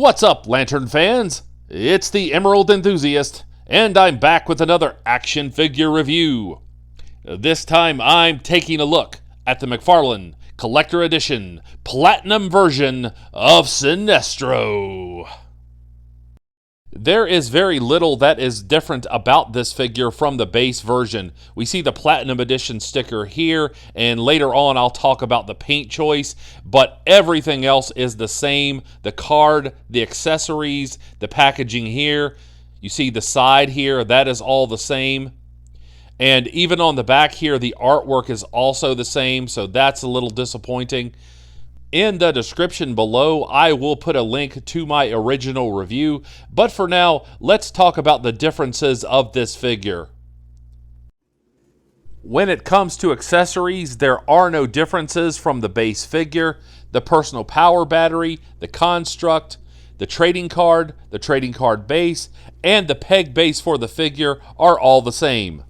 What's up, Lantern fans? It's the Emerald Enthusiast, and I'm back with another action figure review. This time I'm taking a look at the McFarlane Collector Edition Platinum version of Sinestro. There is very little that is different about this figure from the base version. We see the Platinum Edition sticker here, and later on I'll talk about the paint choice, but everything else is the same. The card, the accessories, the packaging here. You see the side here, that is all the same. And even on the back here, the artwork is also the same, so that's a little disappointing. In the description below, I will put a link to my original review, but for now, let's talk about the differences of this figure. When it comes to accessories, there are no differences from the base figure. The personal power battery, the construct, the trading card base, and the peg base for the figure are all the same.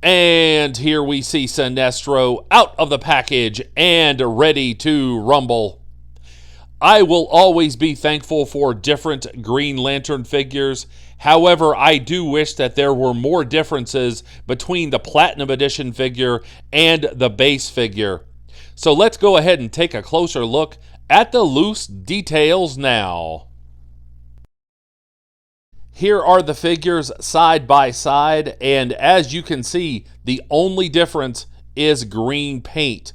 And here we see Sinestro out of the package and ready to rumble. I will always be thankful for different Green Lantern figures. However, I do wish that there were more differences between the Platinum Edition figure and the base figure. So let's go ahead and take a closer look at the loose details now. Here are the figures side by side, and as you can see, the only difference is green paint.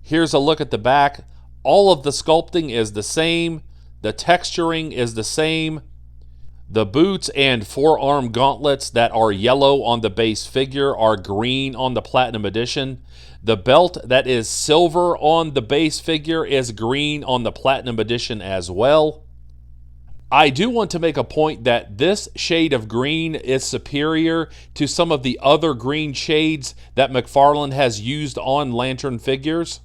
Here's a look at the back. All of the sculpting is the same. The texturing is the same. The boots and forearm gauntlets that are yellow on the base figure are green on the Platinum Edition. The belt that is silver on the base figure is green on the Platinum Edition as well. I do want to make a point that this shade of green is superior to some of the other green shades that McFarlane has used on Lantern figures.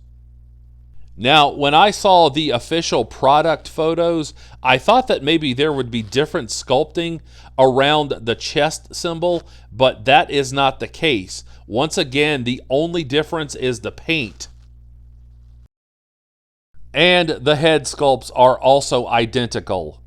Now, when I saw the official product photos, I thought that maybe there would be different sculpting around the chest symbol, but that is not the case. Once again, the only difference is the paint. And the head sculpts are also identical.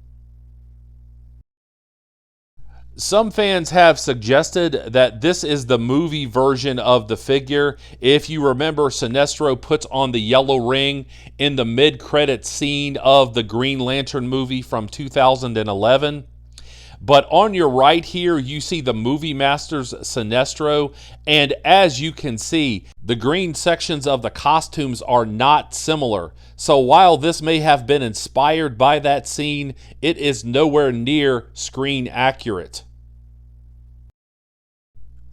Some fans have suggested that this is the movie version of the figure. If you remember, Sinestro puts on the yellow ring in the mid-credits scene of the Green Lantern movie from 2011. But on your right here, you see the Movie Masters Sinestro, and as you can see, the green sections of the costumes are not similar. So while this may have been inspired by that scene, it is nowhere near screen accurate.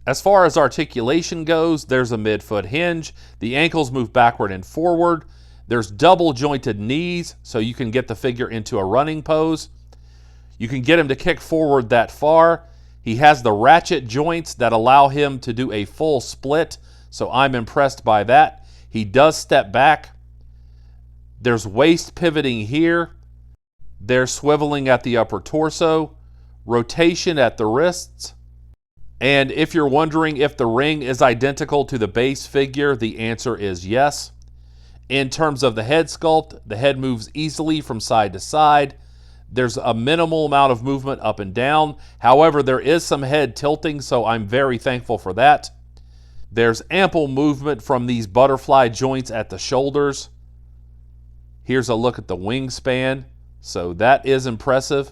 As far as articulation goes, there's a midfoot hinge. The ankles move backward and forward. There's double jointed knees, so you can get the figure into a running pose. You can get him to kick forward that far. He has the ratchet joints that allow him to do a full split, so I'm impressed by that. He does step back. There's waist pivoting here. There's swiveling at the upper torso, rotation at the wrists. And if you're wondering if the ring is identical to the base figure, the answer is yes. In terms of the head sculpt, the head moves easily from side to side. There's a minimal amount of movement up and down. However, there is some head tilting, so I'm very thankful for that. There's ample movement from these butterfly joints at the shoulders. Here's a look at the wingspan, so that is impressive.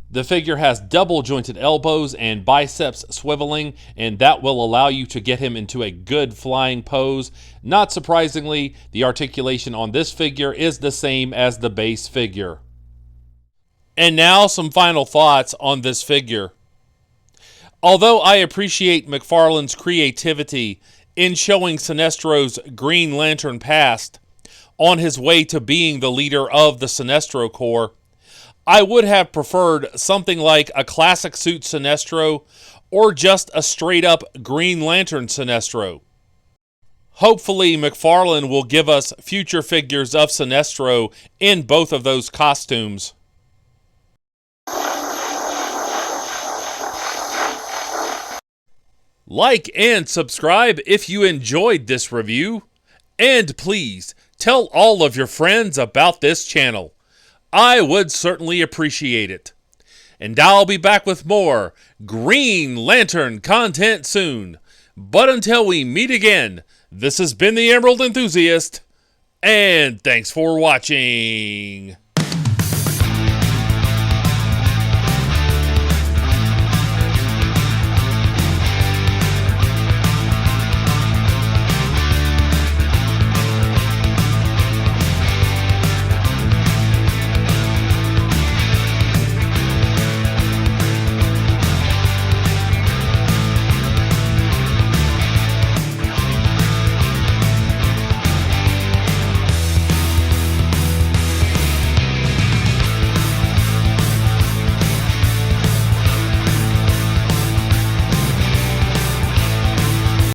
The figure has double jointed elbows and biceps swiveling, and that will allow you to get him into a good flying pose. Not surprisingly, the articulation on this figure is the same as the base figure. And now some final thoughts on this figure. Although I appreciate McFarlane's creativity in showing Sinestro's Green Lantern past on his way to being the leader of the Sinestro Corps, I would have preferred something like a classic suit Sinestro or just a straight up Green Lantern Sinestro. Hopefully McFarlane will give us future figures of Sinestro in both of those costumes. Like and subscribe if you enjoyed this review, and please tell all of your friends about this channel. I would certainly appreciate it. And I'll be back with more Green Lantern content soon. But until we meet again, this has been the Emerald Enthusiast, and thanks for watching.